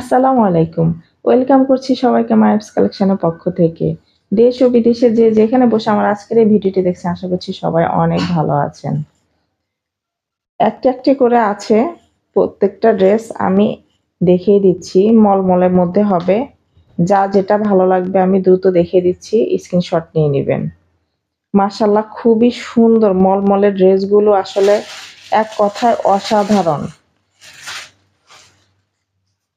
আসসালামু আলাইকুম। ওয়েলকাম করছি সবাইকে মায়াবস কালেকশনের পক্ষ থেকে। দেশ ও বিদেশে যে যেখানে বসে আমার আজকের এই ভিডিওটি দেখছেন আশা করছি সবাই অনেক ভালো আছেন। একটি একটি করে আছে প্রত্যেকটা ড্রেস আমি দেখিয়ে দিচ্ছি। মলমলের মধ্যে হবে। যা যেটা ভালো লাগবে আমি দ্রুত দেখিয়ে দিচ্ছি, স্ক্রিনশট নিয়ে নেবেন। মাশাআল্লাহ খুবই সুন্দর মলমলের ড্রেসগুলো আসলে এক কথায় অসাধারণ।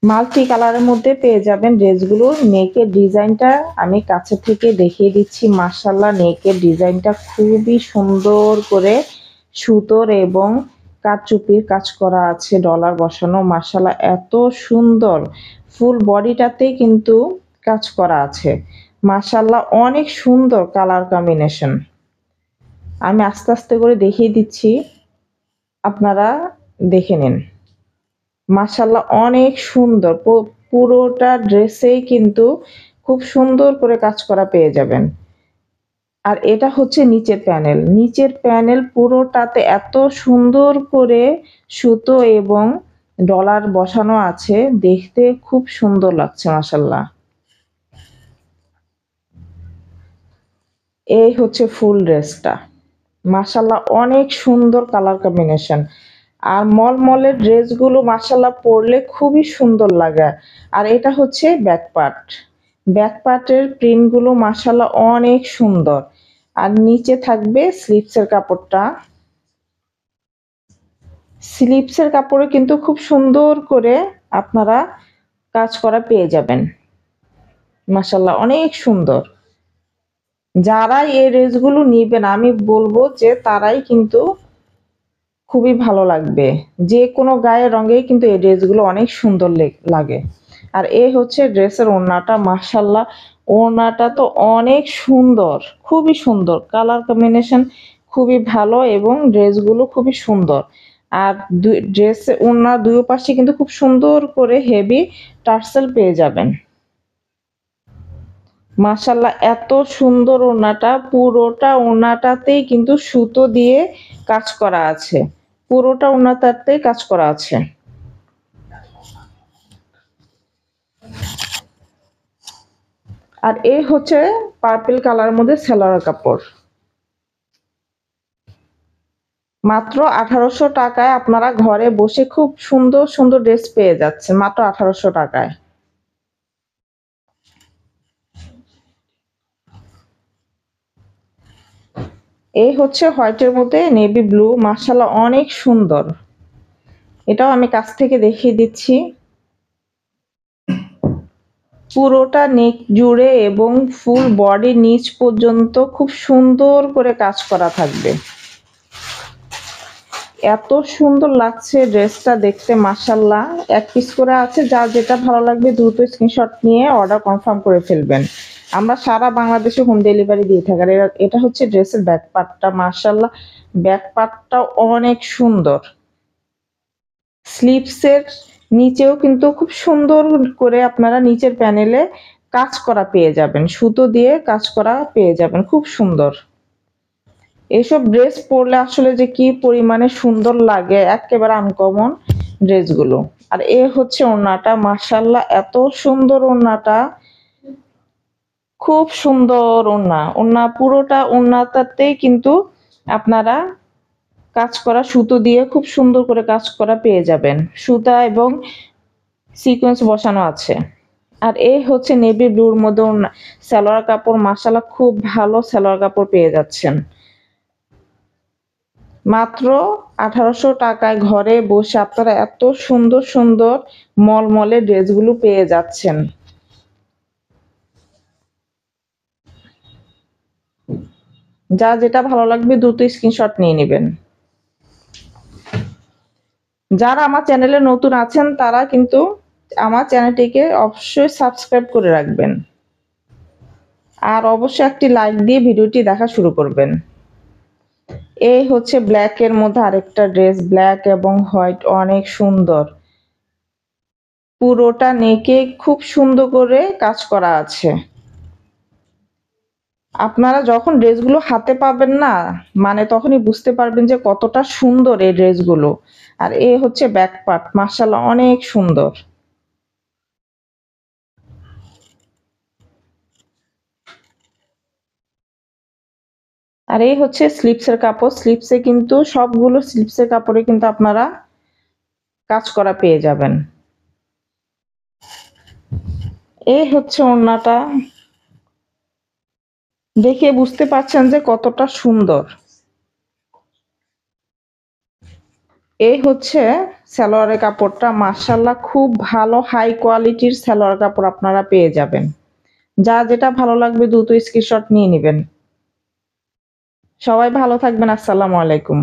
মাল্টি কালারের মধ্যে পেয়ে যাবেন ড্রেসগুলো। নেকের ডিজাইনটা আমি কাছে থেকে দেখিয়ে দিচ্ছি। মাশাআল্লাহ নেকের ডিজাইনটা খুবই সুন্দর করে সুতোর এবং কারচুপির কাজ করা আছে, ডলার বসানো। মাশাআল্লাহ এত সুন্দর, ফুল বডিটাতেই কিন্তু কাজ করা আছে। মাশাআল্লাহ অনেক সুন্দর কালার কম্বিনেশন। আমি আস্তে আস্তে করে দেখিয়ে দিচ্ছি, আপনারা দেখে নিন। মাশাআল্লাহ অনেক সুন্দর, পুরোটা ড্রেসেই কিন্তু খুব সুন্দর করে কাজ করা পেয়ে যাবেন। আর এটা হচ্ছে নিচের প্যানেল পুরোটাতে এত সুন্দর করে সুতো এবং ডলার বসানো আছে, দেখতে খুব সুন্দর লাগছে মাশাআল্লাহ। এই হচ্ছে ফুল ড্রেসটা। মাশাআল্লাহ অনেক সুন্দর কালার কম্বিনেশন। আর মলমলের ড্রেসগুলো মাশাআল্লাহ পরলে খুবই সুন্দর লাগে। আর এটা হচ্ছে ব্যাক পার্ট। ব্যাক পার্টের প্রিন্টগুলো মাশাআল্লাহ অনেক সুন্দর। আর নিচে থাকবে স্লিপসের কাপড়টা। স্লিপসের কাপড়ে কিন্তু খুব সুন্দর করে আপনারা কাজ করা পেয়ে যাবেন। মাশাআল্লাহ অনেক সুন্দর। যারা এই ড্রেসগুলো নিবেন আমি বলবো যে তারাই কিন্তু খুবই ভালো লাগবে। যে কোনো গায়ের রঙেই কিন্তু এই ড্রেসগুলো অনেক সুন্দর লাগে। আর এই হচ্ছে ড্রেসের ওড়নাটা। মাশাআল্লাহ ওড়নাটা তো অনেক সুন্দর, খুবই সুন্দর। কালার কম্বিনেশন খুবই ভালো এবং ড্রেসগুলো খুবই সুন্দর। আর ড্রেসের ওড়নার দুই পাশে কিন্তু খুব সুন্দর করে হেভি টার্সেল পেয়ে যাবেন। মাশাআল্লাহ এত সুন্দর ওড়নাটা, পুরোটা ওড়নাটাতেই কিন্তু সুতো দিয়ে কাজ করা আছে। পুরোটা ওড়নাটাতেই কাজ করা আছে। আর এই হচ্ছে পার্পল কালারের মধ্যে সালোয়ার কাপড়। মাত্র 1800 টাকায় আপনারা ঘরে বসে খুব সুন্দর সুন্দর ড্রেস পেয়ে যাচ্ছেন, মাত্র 1800 টাকায়। এই হচ্ছে হোয়াইটের মধ্যে নেভি ব্লু। মাশাআল্লাহ অনেক সুন্দর। এটাও আমি কাছ থেকে দেখিয়ে দিচ্ছি। পুরোটা নেক জুড়ে এবং ফুল বডি নিচ পর্যন্ত খুব সুন্দর করে কাজ করা থাকবে। এত সুন্দর লাগছে ড্রেসটা দেখতে। মাশাআল্লাহ এক পিস করে আছে, যার যেটা ভালো লাগবে দ্রুত স্ক্রিনশট নিয়ে অর্ডার কনফার্ম করে ফেলবেন। আমরা সারা বাংলাদেশে হোম ডেলিভারি দিয়ে থাকি। আর এটা হচ্ছে ড্রেসের ব্যাক পার্টটা। মাশাআল্লাহ ব্যাক পার্টটা অনেক সুন্দর। স্লিপসের নিচেও কিন্তু খুব সুন্দর করে আপনারা নিচের প্যানেলে কাজ করা পেয়ে যাবেন, সুতো দিয়ে কাজ করা পেয়ে যাবেন, খুব সুন্দর। এইসব ড্রেস পরলে আসলে যে কি পরিমাণে সুন্দর লাগে, একেবারে আনকমন ড্রেসগুলো। আর এ হচ্ছে ওড়নাটা। মাশাআল্লাহ এত সুন্দর ওড়নাটা, খুব সুন্দর ওড়না। ওড়না পুরোটা ওড়নাটাতেই কিন্তু আপনারা কাজ করা সুতো দিয়ে খুব সুন্দর করে কাজ করা পেয়ে যাবেন, সুতা এবং সিকোয়েন্স বসানো আছে। আর এই হচ্ছে নেভি ব্লুর মধ্যে সালোয়ার কাপড়। মাশাআল্লাহ খুব ভালো সালোয়ার কাপড় পেয়ে যাচ্ছেন মাত্র 1800 টাকায়। ঘরে বসে আপনারা এত সুন্দর সুন্দর মলমলে ড্রেসগুলো পেয়ে যাচ্ছেন। যা যেটা ভালো লাগবে দ্রুত স্ক্রিনশট নিয়ে নেবেন। যারা আমার চ্যানেলে নতুন আছেন তারা কিন্তু আমার চ্যানেলটিকে অবশ্যই সাবস্ক্রাইব করে রাখবেন। আর অবশ্যই একটি লাইক দিয়ে ভিডিওটি দেখা শুরু করবেন। এই হচ্ছে ব্ল্যাকের মধ্যে আরেকটা ড্রেস। ব্ল্যাক এবং হোয়াইট অনেক সুন্দর। পুরোটা নেকে খুব সুন্দর করে কাজ করা আছে। আপনারা যখন ড্রেসগুলো হাতে পাবেন না, মানে তখনই বুঝতে পারবেন যে কতটা সুন্দর এই ড্রেসগুলো। আর এ হচ্ছে ব্যাক পার্ট। মাশাআল্লাহ অনেক সুন্দর। আর এই হচ্ছে স্লিপসের কাপড়। স্লিপসে কিন্তু সবগুলো স্লিপসের কাপড়ে কিন্তু আপনারা কাজ করা পেয়ে যাবেন। এই হচ্ছে ওড়নাটা, দেখে বুঝতে পারছেন যে কতটা সুন্দর। এই হচ্ছে সালোয়ারের কাপড়টা, মাশাআল্লাহ খুব ভালো হাই কোয়ালিটির সালোয়ার কাপড় আপনারা পেয়ে যাবেন। যা যেটা ভালো লাগবে দ্রুত স্ক্রিনশট নিয়ে নেবেন। সবাই ভালো থাকবেন। আসসালামু আলাইকুম।